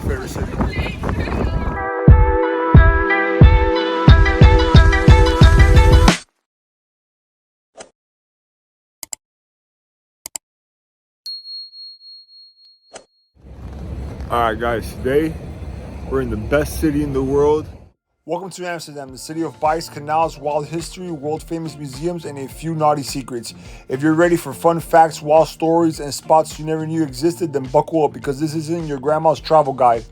favorite city. Alright guys, today we're in the best city in the world. Welcome to Amsterdam, the city of bikes, canals, wild history, world famous museums, and a few naughty secrets. If you're ready for fun facts, wild stories, and spots you never knew existed, then buckle up because this isn't your grandma's travel guide.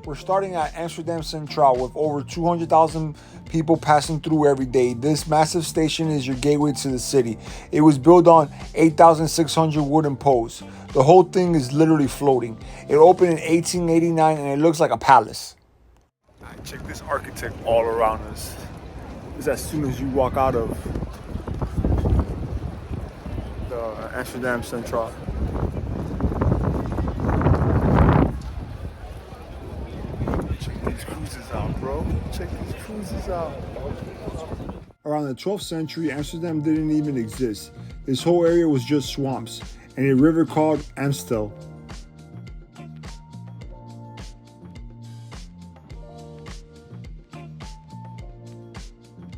We're starting at Amsterdam Centraal with over 200,000 people passing through every day. This massive station is your gateway to the city. It was built on 8,600 wooden poles. The whole thing is literally floating. It opened in 1889 and it looks like a palace. Check this architect all around us. This is as soon as you walk out of the Amsterdam Centraal. Bro, check these cruises out. Around the 12th century, Amsterdam didn't even exist. This whole area was just swamps and a river called Amstel.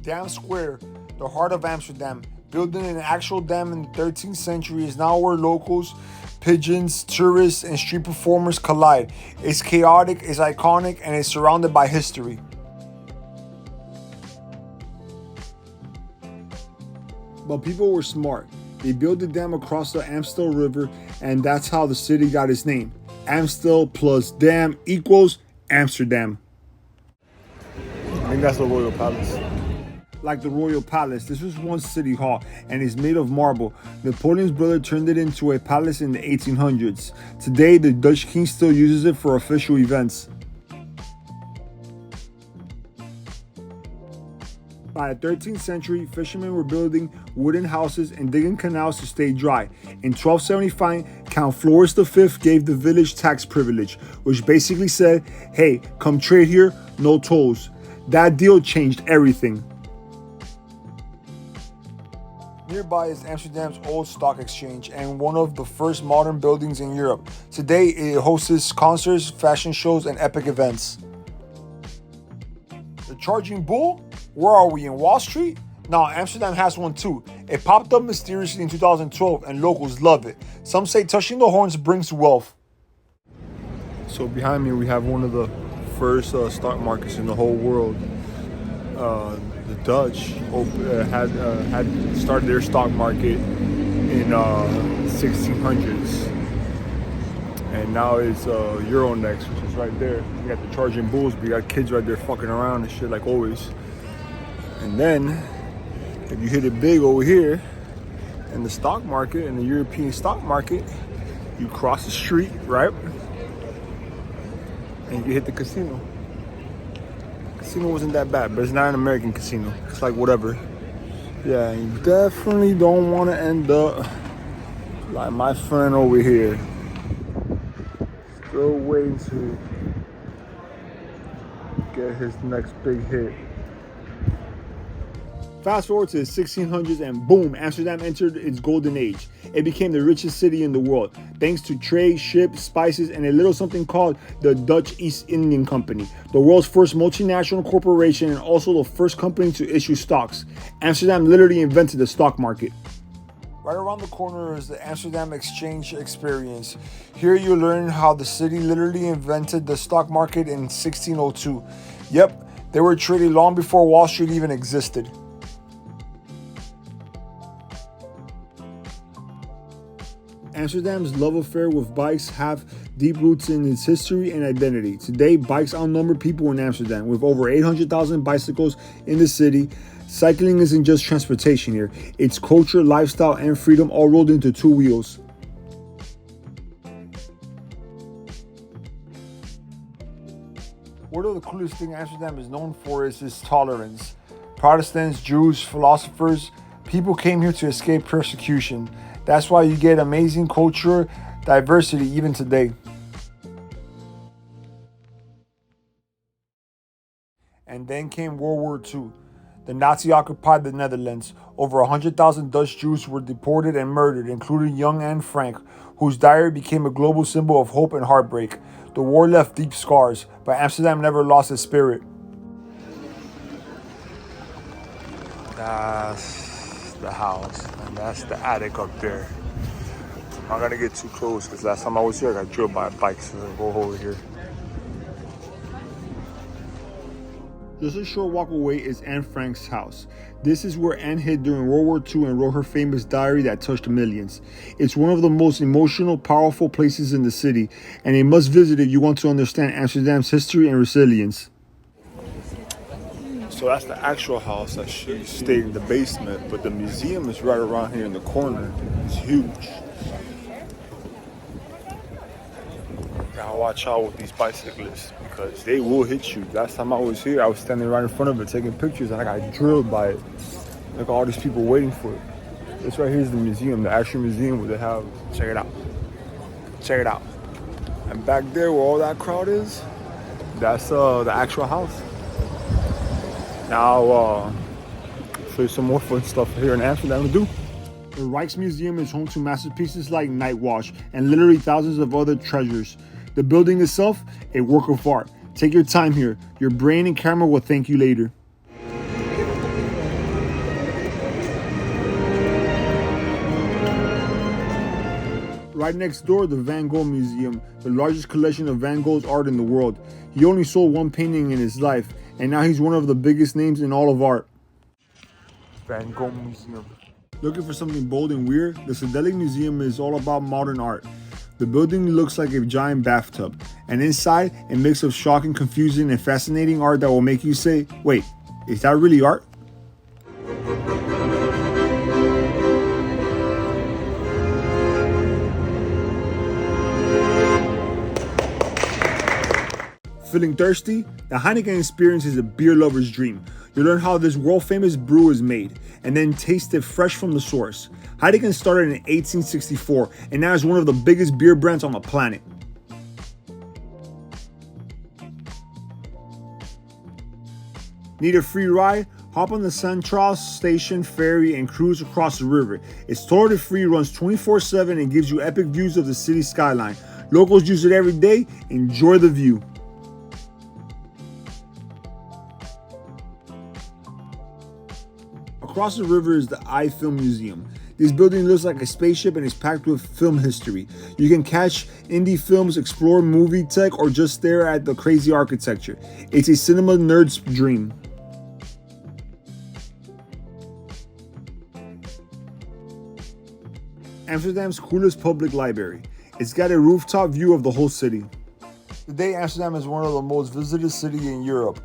Dam Square, the heart of Amsterdam, built in an actual dam in the 13th century, is now where locals, pigeons, tourists, and street performers collide. It's chaotic, it's iconic, and it's surrounded by history. But people were smart. They built the dam across the Amstel River, and that's how the city got its name. Amstel plus dam equals Amsterdam. I think that's the Royal Palace. Like the Royal Palace, this was once City Hall and is made of marble. Napoleon's brother turned it into a palace in the 1800s. Today, the Dutch king still uses it for official events. By the 13th century, fishermen were building wooden houses and digging canals to stay dry. In 1275, Count Floris V gave the village tax privilege, which basically said, hey, come trade here, no tolls. That deal changed everything. Nearby is Amsterdam's old stock exchange and one of the first modern buildings in Europe. Today, it hosts concerts, fashion shows, and epic events. The Charging Bull? Where are we, in Wall Street? Now, Amsterdam has one too. It popped up mysteriously in 2012 and locals love it. Some say touching the horns brings wealth. So behind me we have one of the first stock markets in the whole world. The Dutch had started their stock market in 1600s, and now it's Euronext, which is right there. We got the Charging Bulls, but you got kids right there fucking around and shit like always. And then if you hit it big over here in the stock market, in the European stock market, you cross the street, right, and you hit the casino. Casino wasn't that bad, but it's not an American casino. It's like whatever. Yeah, you definitely don't want to end up like my friend over here. Still waiting to get his next big hit. Fast forward to the 1600s and boom, Amsterdam entered its golden age. It became the richest city in the world, thanks to trade, ships, spices, and a little something called the Dutch East Indian Company, the world's first multinational corporation and also the first company to issue stocks. Amsterdam literally invented the stock market. Right around the corner is the Amsterdam Exchange Experience. Here you learn how the city literally invented the stock market in 1602. Yep, they were traded long before Wall Street even existed. Amsterdam's love affair with bikes have deep roots in its history and identity. Today, bikes outnumber people in Amsterdam. With over 800,000 bicycles in the city, cycling isn't just transportation here. It's culture, lifestyle, and freedom all rolled into two wheels. One of the coolest things Amsterdam is known for is its tolerance. Protestants, Jews, philosophers, people came here to escape persecution. That's why you get amazing culture diversity even today. And then came World War II. The Nazi occupied the Netherlands. Over 100,000 Dutch Jews were deported and murdered, including young Anne Frank, whose diary became a global symbol of hope and heartbreak. The war left deep scars, but Amsterdam never lost its spirit. That's the house, and that's the attic up there. I'm not gonna get too close because last time I was here, I got drilled by a bike, so I'll go over here. Just a short walk away is Anne Frank's house. This is where Anne hid during World War II and wrote her famous diary that touched millions. It's one of the most emotional, powerful places in the city, and a must visit if you want to understand Amsterdam's history and resilience. So that's the actual house that she stayed in the basement, but the museum is right around here in the corner. It's huge. Gotta watch out with these bicyclists because they will hit you. Last time I was here, I was standing right in front of it taking pictures and I got drilled by it. Look at all these people waiting for it. This right here is the museum, the actual museum where they have, check it out. Check it out. And back there where all that crowd is, that's the actual house. Now, show you some more fun stuff here in Amsterdam to do. The Rijksmuseum is home to masterpieces like Night Watch and literally thousands of other treasures. The building itself, a work of art. Take your time here. Your brain and camera will thank you later. Right next door, the Van Gogh Museum, the largest collection of Van Gogh's art in the world. He only sold one painting in his life, and now he's one of the biggest names in all of art. Van Gogh Museum. Looking for something bold and weird? The Stedelijk Museum is all about modern art. The building looks like a giant bathtub, and inside, a mix of shocking, confusing, and fascinating art that will make you say, wait, is that really art? Feeling thirsty? The Heineken Experience is a beer lover's dream. You learn how this world-famous brew is made, and then taste it fresh from the source. Heineken started in 1864, and now is one of the biggest beer brands on the planet. Need a free ride? Hop on the Centraal Station ferry and cruise across the river. It's totally free, runs 24/7, and gives you epic views of the city skyline. Locals use it every day. Enjoy the view. Across the river is the Eye Filmmuseum. This building looks like a spaceship and is packed with film history. You can catch indie films, explore movie tech, or just stare at the crazy architecture. It's a cinema nerd's dream. Amsterdam's coolest public library. It's got a rooftop view of the whole city. Today, Amsterdam is one of the most visited cities in Europe.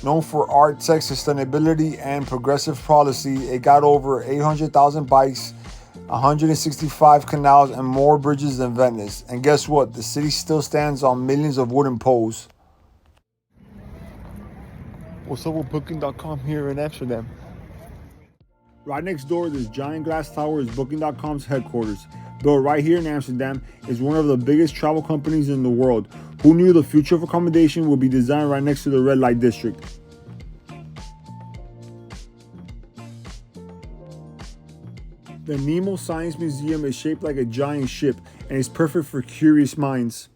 Known for art, tech, sustainability, and progressive policy, it got over 800,000 bikes, 165 canals, and more bridges than Venice. And guess what? The city still stands on millions of wooden poles. What's up with Booking.com here in Amsterdam? Right next door, this giant glass tower is Booking.com's headquarters. Built right here in Amsterdam, is one of the biggest travel companies in the world. Who knew the future of accommodation would be designed right next to the red light district? The Nemo Science Museum is shaped like a giant ship and is perfect for curious minds.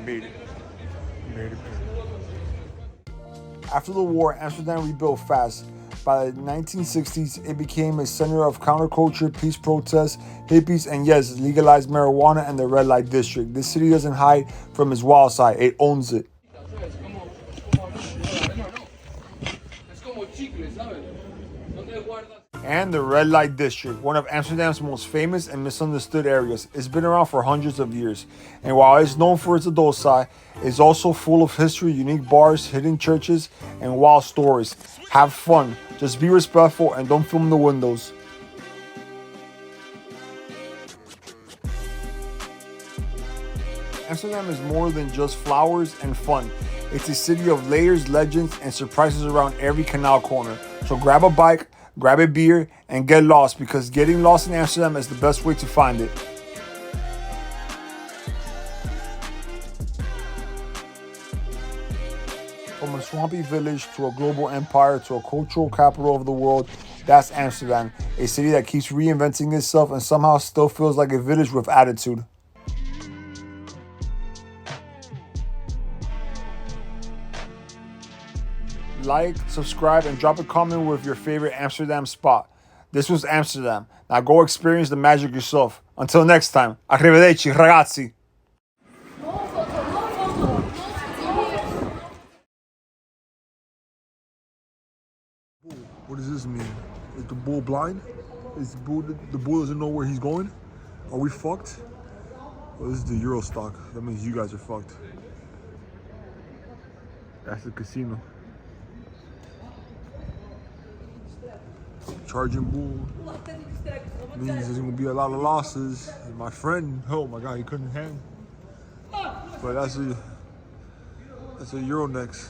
Made it. After the war, Amsterdam rebuilt fast. By the 1960s, it became a center of counterculture, peace protests, hippies, and yes, legalized marijuana and the red light district. This city doesn't hide from its wild side, it owns it. And the red light district, one of Amsterdam's most famous and misunderstood areas. It's been around for hundreds of years, and while it's known for its adult side, it's also full of history, unique bars, hidden churches, and wild stories. Have fun, just be respectful, and don't film the windows. Amsterdam is more than just flowers and fun. It's a city of layers, legends, and surprises around every canal corner. So grab a bike, grab a beer, and get lost, because getting lost in Amsterdam is the best way to find it. From a swampy village to a global empire to a cultural capital of the world, That's Amsterdam, a city that keeps reinventing itself and somehow still feels like a village with attitude. Like, subscribe, and drop a comment with your favorite Amsterdam spot. This was Amsterdam. Now go experience the magic yourself. Until next time, arrivederci ragazzi. What does this mean? Is the bull blind? Is the bull doesn't know where he's going? Are we fucked? Well, this is the Euro stock. That means you guys are fucked. That's the casino. Charging bull means there's gonna be a lot of losses. And my friend, oh my god, he couldn't hang. But that's a Euronext.